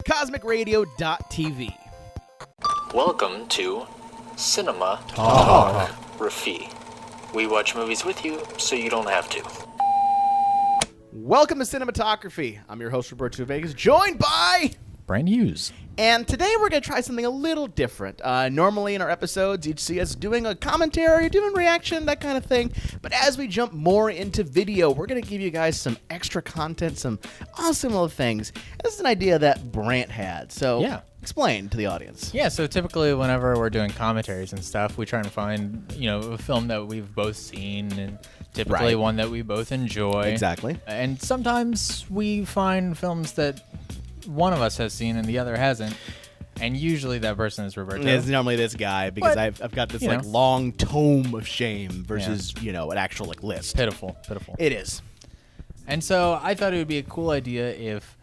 CosmicRadio.TV. Welcome to Cinematalkraphy. We watch movies with you so you don't have to. Welcome to Cinematography. I'm your host, Roberto Vegas, joined by Brand Hughes. And today we're going to try something a little different. Normally in our episodes, you'd see us doing a commentary, doing reaction, that kind of thing. But as we jump more into video, we're going to give you guys some extra content, some awesome little things. This is an idea that Brandt had. So explain to the audience. Yeah, so typically whenever we're doing commentaries and stuff, we try and find, a film that we've both seen and typically one that we both enjoy. Exactly. And sometimes we find films that one of us has seen and the other hasn't, and usually that person is Roberto. It's normally this guy because I've got this long tome of shame versus an actual list. Pitiful. It is. And so I thought it would be a cool idea if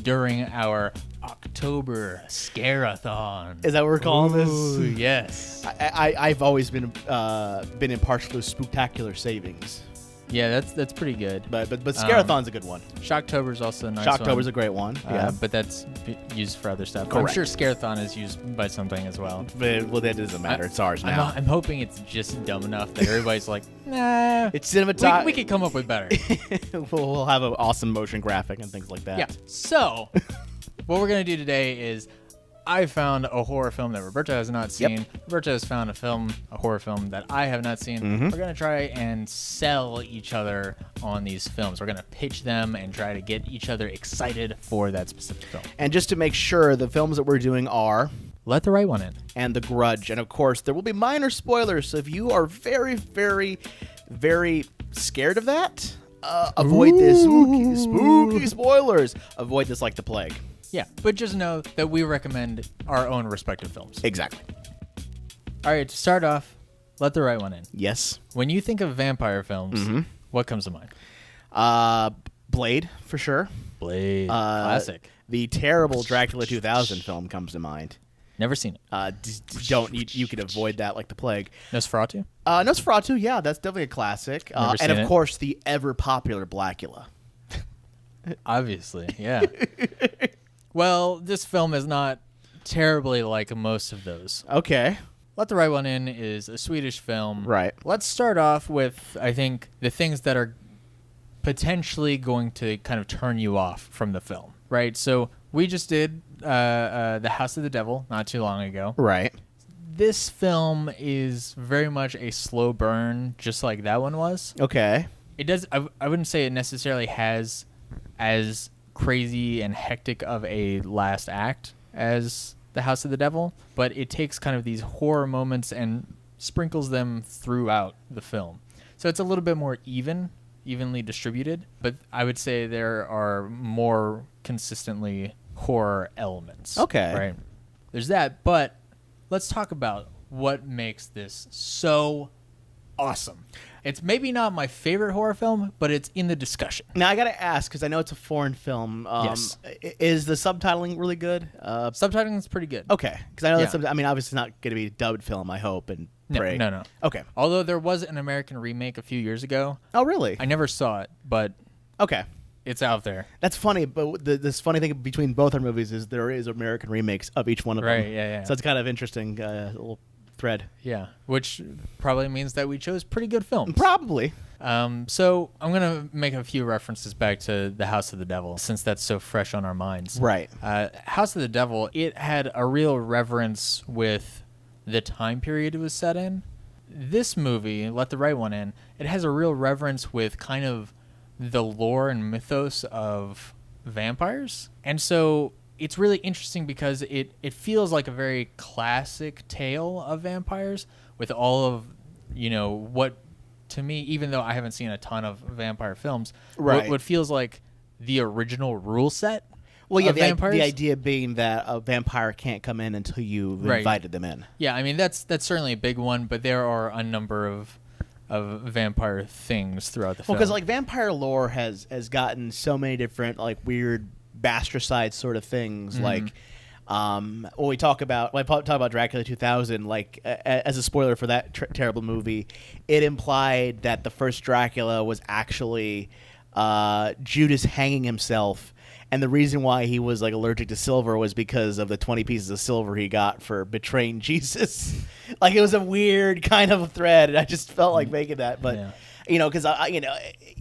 during our October Scare-a-thon. Is that what we're calling this? Yes. I've always been impartial to Spooktacular Savings. Yeah, that's pretty good. But Scare-a-thon's a good one. Shocktober's also a nice one. Shocktober's a great one. Yeah, but that's used for other stuff. Correct. I'm sure Scare-a-thon is used by something as well. Well, that doesn't matter. It's ours now. I'm hoping it's just dumb enough that everybody's like, nah. It's cinematography. We could come up with better. We'll have an awesome motion graphic and things like that. Yeah. So, what we're gonna do today is, I found a horror film that Roberto has not seen. Yep. Roberto has found a horror film that I have not seen. Mm-hmm. We're going to try and sell each other on these films. We're going to pitch them and try to get each other excited for that specific film. And just to make sure, the films that we're doing are Let the Right One In and The Grudge. And of course, there will be minor spoilers. So if you are very, very, very scared of that, avoid this spooky spoilers. Avoid this like the plague. Yeah, but just know that we recommend our own respective films. Exactly. All right, to start off, Let the Right One In. Yes. When you think of vampire films, what comes to mind? Blade, for sure. Blade. Classic. The terrible Dracula 2000 film comes to mind. Never seen it. You could avoid that like the plague. Nosferatu? Nosferatu, yeah, that's definitely a classic. And of course, the ever-popular Blackula. Obviously, yeah. Well, this film is not terribly like most of those. Okay. Let the Right One In is a Swedish film. Right. Let's start off with, I think, the things that are potentially going to kind of turn you off from the film, right? So we just did The House of the Devil not too long ago. Right. This film is very much a slow burn, just like that one was. Okay. It does. I wouldn't say it necessarily has as crazy and hectic of a last act as The House of the Devil, but it takes kind of these horror moments and sprinkles them throughout the film. So it's a little bit more evenly distributed, but I would say there are more consistently horror elements. Okay. Right? There's that, but let's talk about what makes this so awesome. It's maybe not my favorite horror film, but it's in the discussion. Now, I got to ask, because I know it's a foreign film. Yes. Is the subtitling really good? Subtitling is pretty good. Okay. Because I know that's obviously it's not going to be a dubbed film, I hope, and pray. No. Okay. Although there was an American remake a few years ago. Oh, really? I never saw it, but okay. It's out there. That's funny, but this funny thing between both our movies is there is American remakes of each one of them. Right, yeah. So it's kind of interesting little thread. Yeah, which probably means that we chose pretty good films. Probably. So I'm going to make a few references back to The House of the Devil, since that's so fresh on our minds. Right. House of the Devil, it had a real reverence with the time period it was set in. This movie, Let the Right One In, it has a real reverence with kind of the lore and mythos of vampires. And so it's really interesting because it feels like a very classic tale of vampires with all of, what to me, even though I haven't seen a ton of vampire films, what feels like the original rule set. Well, yeah, vampires. The idea being that a vampire can't come in until you've invited them in. Yeah, I mean, that's certainly a big one, but there are a number of vampire things throughout the film. Well, because vampire lore has gotten so many different weird bastardized sort of things. When I talk about Dracula 2000, as a spoiler for that terrible movie, it implied that the first Dracula was actually Judas hanging himself, and the reason why he was like allergic to silver was because of the 20 pieces of silver he got for betraying Jesus. Like, it was a weird kind of thread, and I just felt like making that, but. Yeah. Because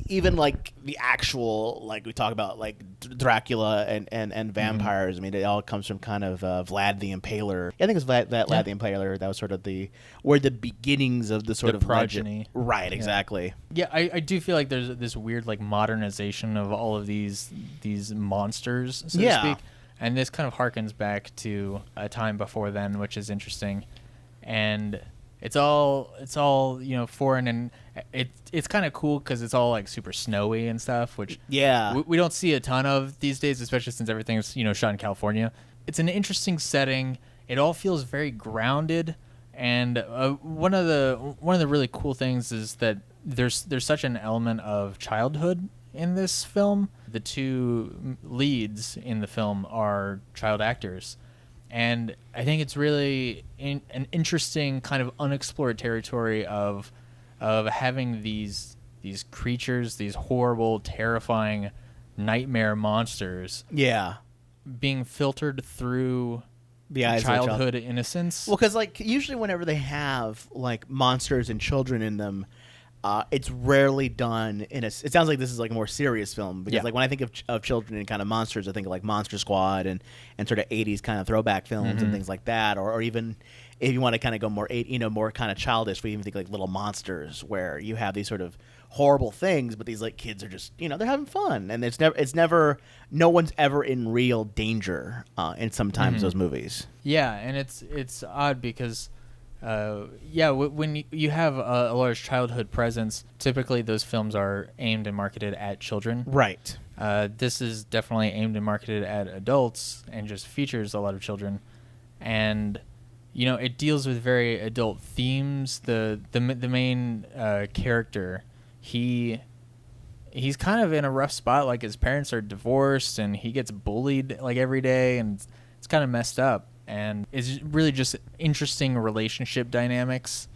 even like the actual, like we talk about like Dracula and vampires. I mean, it all comes from kind of Vlad the Impaler. I think it was Vlad the Impaler. That was sort of the beginnings of the sort of progeny. Legend. Right, exactly. Yeah, I do feel like there's this weird like modernization of all of these monsters, so to speak, and this kind of harkens back to a time before then, which is interesting, and. It's all foreign, and it's kind of cool because it's all like super snowy and stuff, which we don't see a ton of these days, especially since everything's shot in California. It's an interesting setting. It all feels very grounded, and one of the really cool things is that there's such an element of childhood in this film. The two leads in the film are child actors. And I think it's really an interesting kind of unexplored territory of having these creatures, these horrible, terrifying nightmare monsters. Yeah. Being filtered through the eyes childhood innocence. Well, because like usually whenever they have like monsters and children in them, it's rarely done in a. It sounds like this is like a more serious film because like when I think of children and kind of monsters, I think of like Monster Squad and sort of 80s kind of throwback films and things like that, or even if you want to kind of go more more kind of childish, we even think like Little Monsters, where you have these sort of horrible things, but these like kids are just they're having fun, and it's never no one's ever in real danger in sometimes those movies. Yeah, and it's odd because. When you have a large childhood presence, typically those films are aimed and marketed at children. Right. This is definitely aimed and marketed at adults and just features a lot of children. And, it deals with very adult themes. The main character, he's kind of in a rough spot. Like, his parents are divorced and he gets bullied like every day, and it's kind of messed up. And it's really just interesting relationship dynamics.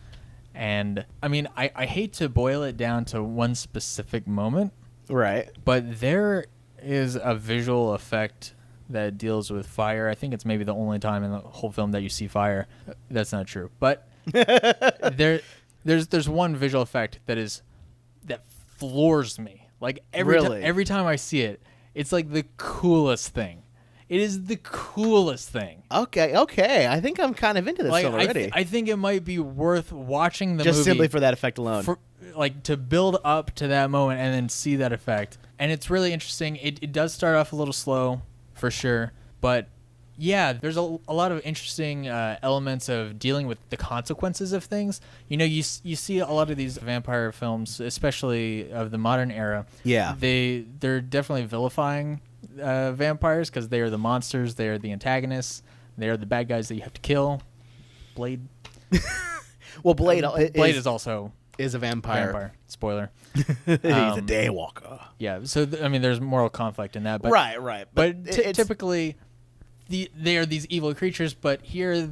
And, I mean, I hate to boil it down to one specific moment. Right. But there is a visual effect that deals with fire. I think it's maybe the only time in the whole film that you see fire. That's not true. But there's one visual effect that floors me. Like, every time I see it, it's like the coolest thing. It is the coolest thing. Okay. I think I'm kind of into this already. I think it might be worth watching the movie. Just simply for that effect alone. To build up to that moment and then see that effect. And it's really interesting. It does start off a little slow, for sure. But, yeah, there's a lot of interesting elements of dealing with the consequences of things. You see a lot of these vampire films, especially of the modern era. Yeah. They're definitely vilifying vampires because they are the monsters, they are the antagonists, they are the bad guys that you have to kill. Blade. Well, Blade is also a vampire. Spoiler. He's a daywalker. Yeah, so there's moral conflict in that. But, right. But typically, they are these evil creatures. But here,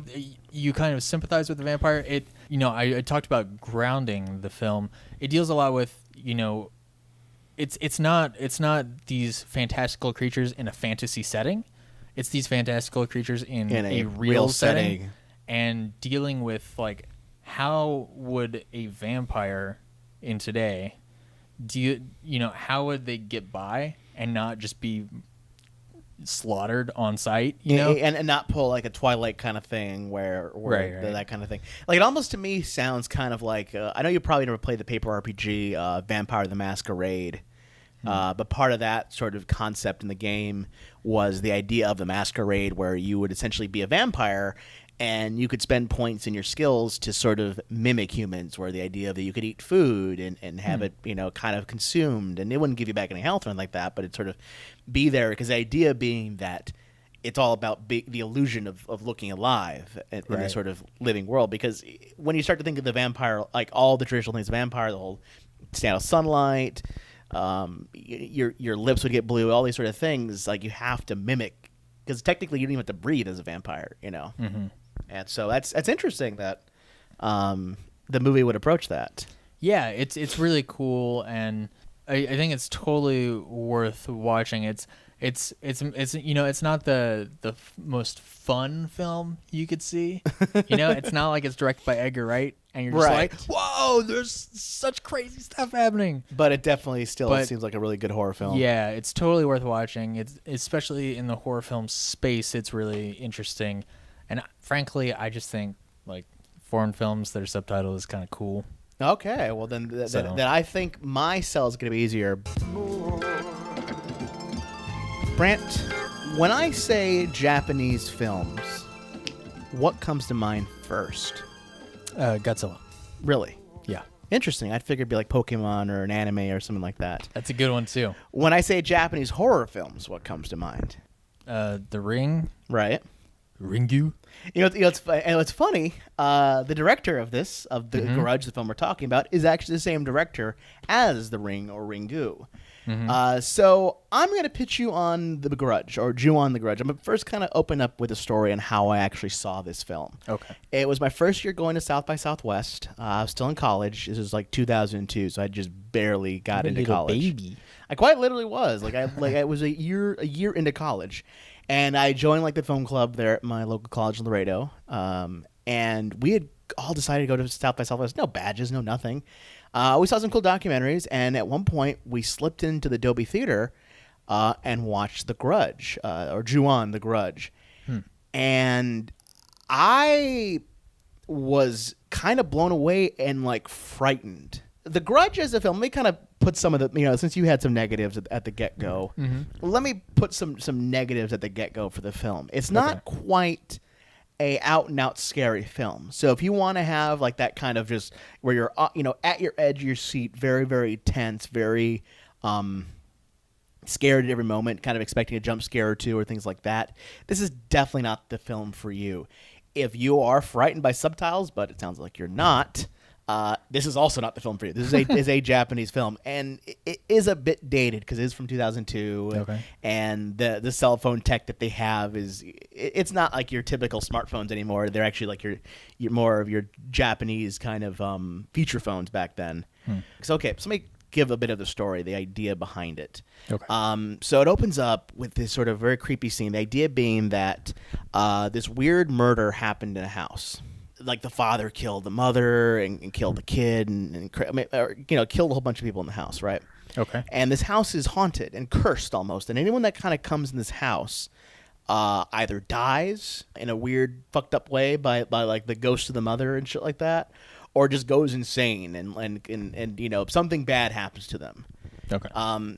you kind of sympathize with the vampire. I talked about grounding the film. It deals a lot with It's not these fantastical creatures in a fantasy setting. It's these fantastical creatures in a real setting, and dealing with like how would a vampire in today how would they get by and not just be slaughtered on sight, and not pull like a Twilight kind of thing where right. that kind of thing. Like, it almost to me sounds kind of like I know you probably never played the paper RPG Vampire the Masquerade. But part of that sort of concept in the game was the idea of the masquerade, where you would essentially be a vampire and you could spend points in your skills to sort of mimic humans, where the idea that you could eat food and have it, kind of consumed, and it wouldn't give you back any health or anything like that, but it'd sort of be there, because the idea being that it's all about the illusion of looking alive in this sort of living world. Because when you start to think of the vampire, like all the traditional things of vampire, the whole stand out sunlight, your lips would get blue, all these sort of things, like you have to mimic, because technically you don't even have to breathe as a vampire, and so that's interesting that the movie would approach that. Yeah, it's really cool, and I think it's totally worth watching. It's it's not the most fun film you could see. It's not like it's directed by Edgar Wright and you're just Right. like, whoa, there's such crazy stuff happening. But it definitely still seems like a really good horror film. Yeah, it's totally worth watching. It's especially in the horror film space, it's really interesting. And frankly, I just think like foreign films, their subtitle is kind of cool. Okay, well then then I think my sell is going to be easier. Brandt, when I say Japanese films, what comes to mind first? Godzilla. Really? Yeah. Interesting. I'd figure it'd be like Pokemon or an anime or something like that. That's a good one too. When I say Japanese horror films, what comes to mind? The Ring. Right. Ringu. It's funny. The director of the Grudge, the film we're talking about, is actually the same director as The Ring or Ringu. So I'm going to pitch you on The Grudge, or Ju-on The Grudge. I'm going to first kind of open up with a story on how I actually saw this film. Okay. It was my first year going to South by Southwest. I was still in college. This was like 2002, so I just barely got into college. Baby. I quite literally was. I was a year into college. And I joined like the film club there at my local college in Laredo. And we had all decided to go to South by Southwest. No badges, no nothing. We saw some cool documentaries, and at one point we slipped into the Dolby Theater and watched The Grudge, or Ju-on The Grudge. And I was kind of blown away and like frightened. The Grudge as a film, let me kind of put some of the, since you had some negatives at the get-go, let me put some negatives at the get-go for the film. It's not quite a out-and-out scary film. So if you want to have like that kind of just where you're, at your edge of your seat, very, very tense, very scared at every moment, kind of expecting a jump scare or two or things like that, this is definitely not the film for you. If you are frightened by subtitles, but it sounds like you're not, this is also not the film for you. This is a Japanese film, and it is a bit dated because it is from 2002. Okay. And the cell phone tech that they have it's not like your typical smartphones anymore. They're actually like your more of your Japanese kind of feature phones back then. So let me give a bit of the story, the idea behind it. Okay. So it opens up with this sort of very creepy scene. The idea being that this weird murder happened in a house. Like the father killed the mother and killed the kid and killed a whole bunch of people in the house, right? Okay. And this house is haunted and cursed almost. And anyone that kind of comes in this house either dies in a weird, fucked up way by like the ghost of the mother and shit like that, or just goes insane and something bad happens to them. Okay.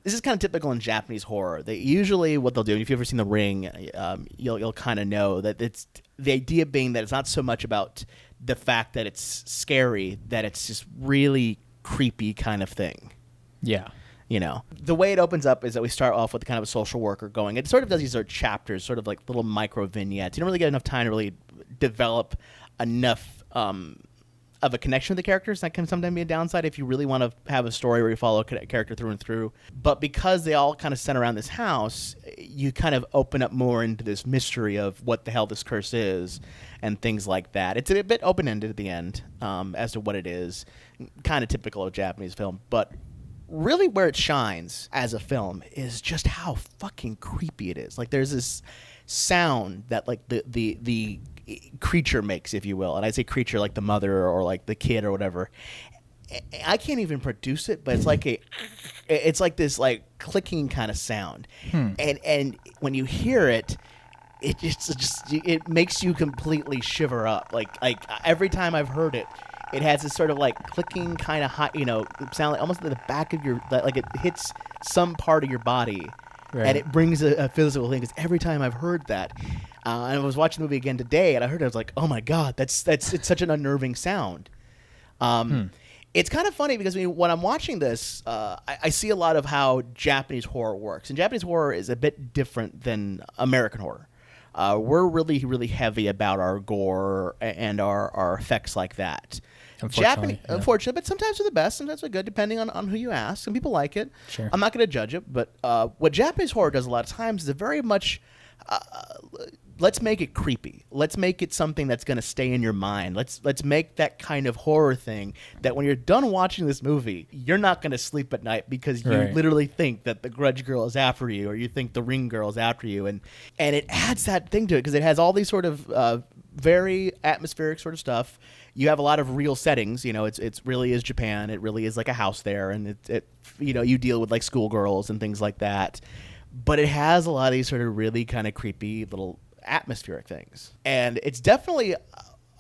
This is kind of typical in Japanese horror. They usually what they'll do, and if you've ever seen The Ring, you'll kind of know that it's the idea being that it's not so much about the fact that it's scary, that it's just really creepy kind of thing. Yeah. The way it opens up is that we start off with kind of a social worker going. It sort of does these sort of chapters, sort of like little micro vignettes. You don't really get enough time to really develop enough of a connection with the characters. That can sometimes be a downside if you really want to have a story where you follow a character through and through. But because they all kind of center around this house, you kind of open up more into this mystery of what the hell this curse is and things like that. It's a bit open-ended at the end as to what it is. Kind of typical of Japanese film. But really where it shines as a film is just how fucking creepy it is. Like there's this sound that like the creature makes, if you will, and I say creature like the mother or like the kid or whatever. I can't even produce it, but it's like this like clicking kind of sound, and when you hear it, it makes you completely shiver up. Like every time I've heard it, it has this sort of like clicking kind of high, sound like almost at the back of your, like it hits some part of your body. Right. And it brings a physical thing, because every time I've heard that, and I was watching the movie again today, and I heard it, I was like, oh my God, it's such an unnerving sound. It's kind of funny because when I'm watching this, I see a lot of how Japanese horror works. And Japanese horror is a bit different than American horror. We're really, really heavy about our gore and our effects like that. Unfortunately, but sometimes they're the best, sometimes they're good, depending on who you ask. Some people like it. Sure. I'm not going to judge it, but what Japanese horror does a lot of times is a very much let's make it creepy. Let's make it something that's going to stay in your mind. Let's make that kind of horror thing that when you're done watching this movie, you're not going to sleep at night because you literally think that the Grudge girl is after you, or you think the Ring girl is after you, and it adds that thing to it because it has all these sort of very atmospheric sort of stuff. You have a lot of real settings. It's really is Japan. It really is like a house there, and you deal with like schoolgirls and things like that. But it has a lot of these sort of really kind of creepy little atmospheric things. And it's definitely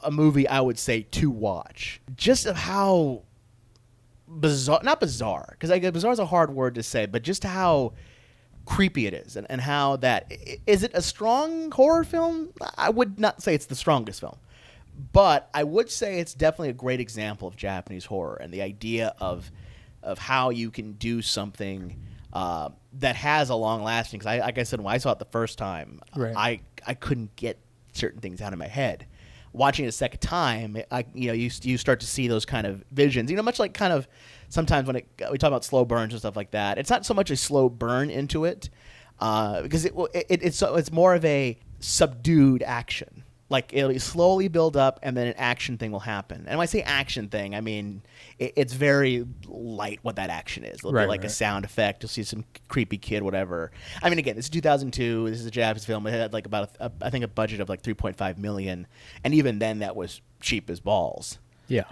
a movie I would say to watch. Just of how bizarre, not bizarre, because bizarre is a hard word to say, but just how creepy it is and how that... Is it a strong horror film? I would not say it's the strongest film. But I would say it's definitely a great example of Japanese horror and the idea of how you can do something... that has a long lasting, because like I said, when I saw it the first time, I couldn't get certain things out of my head. Watching it a second time, you start to see those kind of visions. Much like kind of sometimes when we talk about slow burns and stuff like that, it's not so much a slow burn into it, because it's more of a subdued action. Like it'll slowly build up, and then an action thing will happen. And when I say action thing, I mean it's very light what that action is. It'll be like a sound effect. You'll see some creepy kid, whatever. I mean, again, this is 2002. This is a Japanese film. It had like about I think a budget of like $3.5 million, and even then that was cheap as balls. Yeah.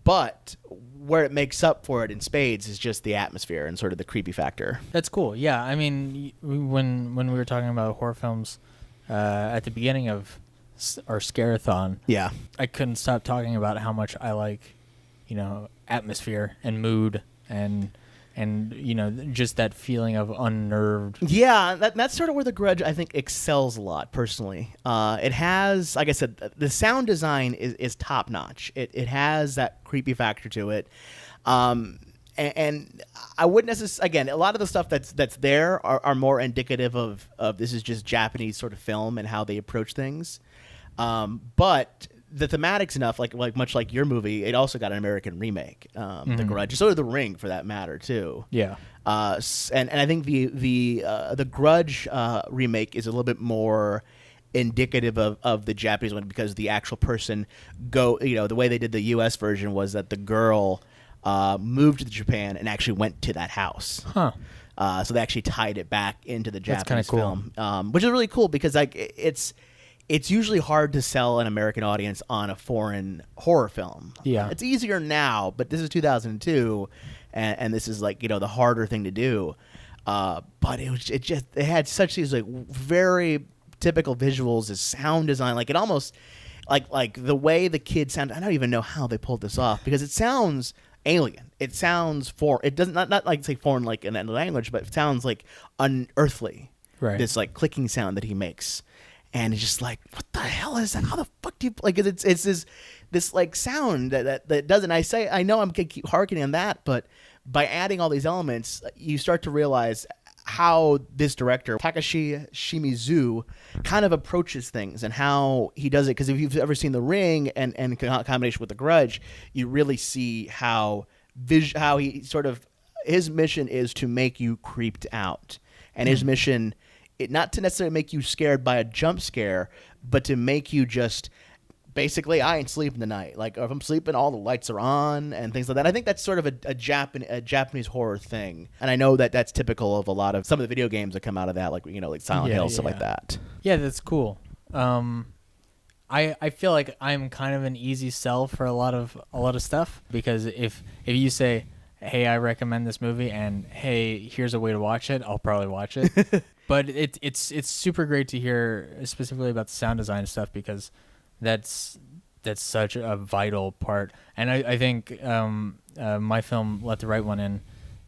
But where it makes up for it in spades is just the atmosphere and sort of the creepy factor. That's cool. Yeah. I mean, when we were talking about horror films at the beginning of our Scare-a-thon, I couldn't stop talking about how much I like, atmosphere and mood and just that feeling of unnerved. Yeah, that's sort of where The Grudge, I think, excels a lot, personally. It has, like I said, the sound design is top notch. It has that creepy factor to it. And I wouldn't necessarily, again, a lot of the stuff that's there are more indicative of this is just Japanese sort of film and how they approach things. But the thematic's enough, like much like your movie, it also got an American remake, The Grudge. So did The Ring, for that matter, too. Yeah. And I think the Grudge remake is a little bit more indicative of the Japanese one, because the actual person the way they did the U.S. version was that the girl moved to Japan and actually went to that house. Huh. So they actually tied it back into the Japanese That's kinda cool. film, which is really cool because it's usually hard to sell an American audience on a foreign horror film. Yeah. It's easier now, but this is 2002, and this is like, the harder thing to do. But it had such these like very typical visuals, as sound design, like it almost like the way the kids sound. I don't even know how they pulled this off, because it sounds alien. It sounds foreign. It doesn't not like say foreign like in that language, but it sounds like unearthly. Right. This like clicking sound that he makes. And it's just like, what the hell is that? How the fuck do you like? It's this like sound that doesn't. I know I'm gonna keep harkening on that, but by adding all these elements, you start to realize how this director Takashi Shimizu kind of approaches things and how he does it. Because if you've ever seen The Ring and in combination with The Grudge, you really see how he sort of, his mission is to make you creeped out, and his mission. Not to necessarily make you scared by a jump scare, but to make you just basically, I ain't sleeping tonight. Like, if I'm sleeping, all the lights are on and things like that. I think that's sort of a Japanese horror thing, and I know that that's typical of a lot of some of the video games that come out of that, like like Silent Hill, stuff like that. Yeah, that's cool. I feel like I'm kind of an easy sell for a lot of stuff, because if you say, hey, I recommend this movie, and hey, here's a way to watch it, I'll probably watch it. But it's super great to hear specifically about the sound design stuff, because that's such a vital part. And I think my film Let the Right One In,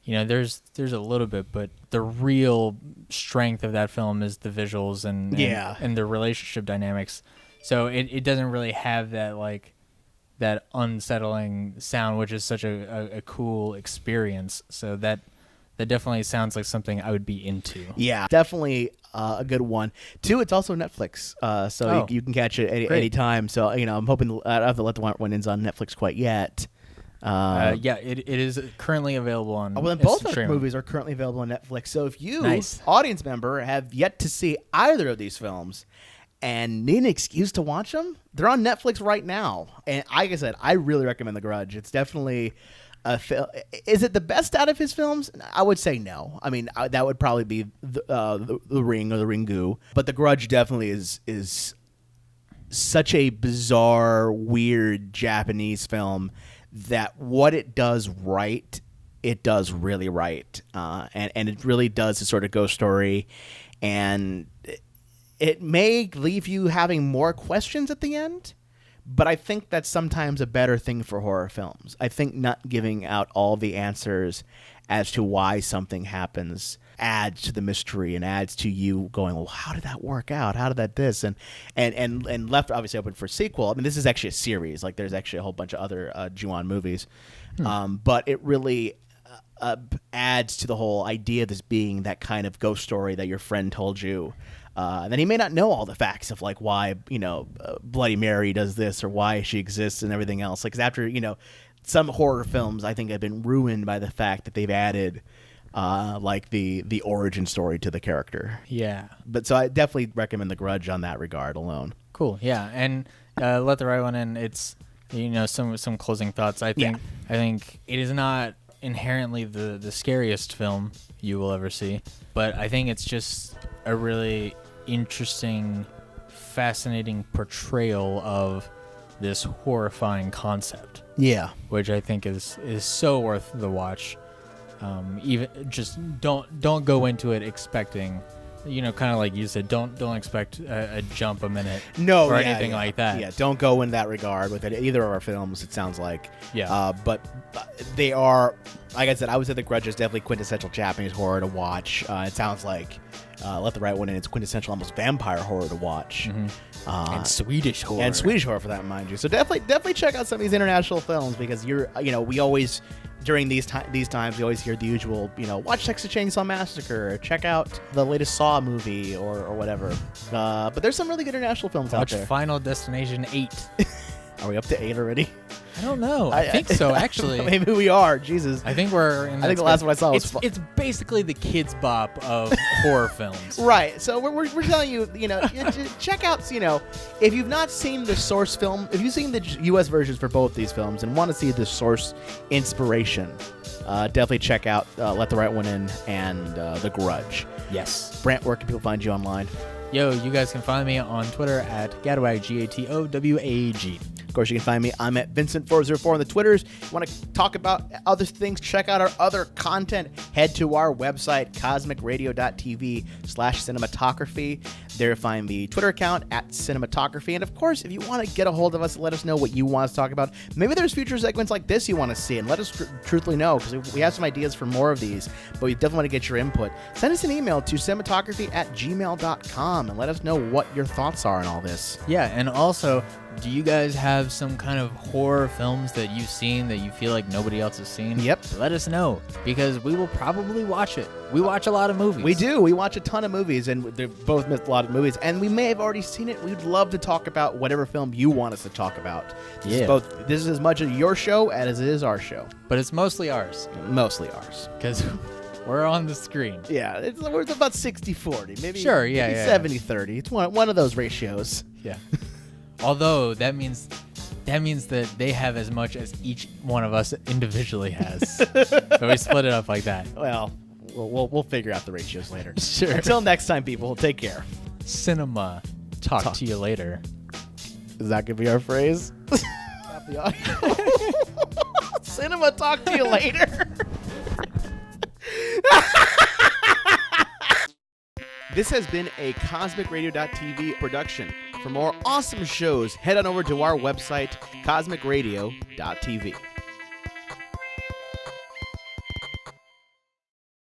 there's a little bit, but the real strength of that film is the visuals and the relationship dynamics. So it doesn't really have that unsettling sound, which is such a cool experience. So that definitely sounds like something I would be into. Yeah, definitely a good one. 2, it's also Netflix, so you can catch it any time. So I'm hoping I don't have to let the one in's on Netflix quite yet. It is currently available on. Well, then both of the movies are currently available on Netflix. So if you, audience member, have yet to see either of these films, and need an excuse to watch them, they're on Netflix right now. And like I said, I really recommend The Grudge. It's definitely a film. Is it the best out of his films? I would say no. I mean, that would probably be the Ring or the Ringu. But The Grudge definitely is such a bizarre, weird Japanese film that what it does right, it does really right. And it really does a sort of ghost story. And it may leave you having more questions at the end, but I think that's sometimes a better thing for horror films. I think not giving out all the answers as to why something happens adds to the mystery and adds to you going, well, how did that work out? How did that this? And left obviously open for sequel. I mean, this is actually a series. Like, there's actually a whole bunch of other Ju-on movies. But it really adds to the whole idea of this being that kind of ghost story that your friend told you. Then he may not know all the facts of like why, Bloody Mary does this or why she exists and everything else. Like, 'cause after, some horror films I think have been ruined by the fact that they've added like the origin story to the character. Yeah. But so I definitely recommend The Grudge on that regard alone. Cool. Yeah. And Let the Right One In, it's, some closing thoughts. I think it is not inherently the scariest film you will ever see, but I think it's just a really interesting, fascinating portrayal of this horrifying concept. Yeah. Which I think is so worth the watch. Even just don't go into it expecting, kind of like you said, don't expect a jump a minute or anything like that. Yeah, don't go in that regard with it. Either of our films, it sounds like. Yeah. But they are, like I said, I would say The Grudge is definitely quintessential Japanese horror to watch. It sounds like Let the Right One In, it's quintessential almost vampire horror to watch. Mm-hmm. And Swedish horror. And Swedish horror, for that, mind you. So definitely check out some of these international films, because we always, during these times, we always hear the usual, watch Texas Chainsaw Massacre, check out the latest Saw movie or whatever. But there's some really good international films out there. Watch Final Destination 8. Are we up to 8 already? I don't know. I think so, actually. Maybe we are. Jesus. I think we're in I think the last one I saw was it's basically the kids' bop of horror films. Right. So we're telling you, check out, if you've not seen the source film, if you've seen the U.S. versions for both these films and want to see the source inspiration, definitely check out Let the Right One In and The Grudge. Yes. Brandt, where can people find you online? Yo, you guys can find me on Twitter at Gatowag, Gatowag. Of course, you can find me. I'm at Vincent404 on the Twitters. If you want to talk about other things, check out our other content, head to our website, CosmicRadio.TV/Cinematography. There you'll find the Twitter account at Cinematography. And of course, if you want to get a hold of us, let us know what you want us to talk about. Maybe there's future segments like this you want to see, and let us truthfully know, because we have some ideas for more of these, but we definitely want to get your input. Send us an email to cinematography@gmail.com and let us know what your thoughts are on all this. Yeah, and also, do you guys have some kind of horror films that you've seen that you feel like nobody else has seen? Yep. Let us know, because we will probably watch it. We watch a lot of movies. We do. We watch a ton of movies, and they've both missed a lot of movies, and we may have already seen it. We'd love to talk about whatever film you want us to talk about. This is as much of your show as it is our show. But it's mostly ours. Mostly ours. Because we're on the screen. Yeah, it's about 60-40. Maybe, sure, maybe yeah. 70-30. It's one of those ratios. Yeah. Although that means that they have as much as each one of us individually has. So we split it up like that. Well, we'll figure out the ratios later. Sure. Until next time, people, take care. Cinema. Talk to you later. Is that going to be our phrase? Stop the audio. Cinema, talk to you later. This has been a CosmicRadio.TV production. For more awesome shows, head on over to our website, CosmicRadio.TV.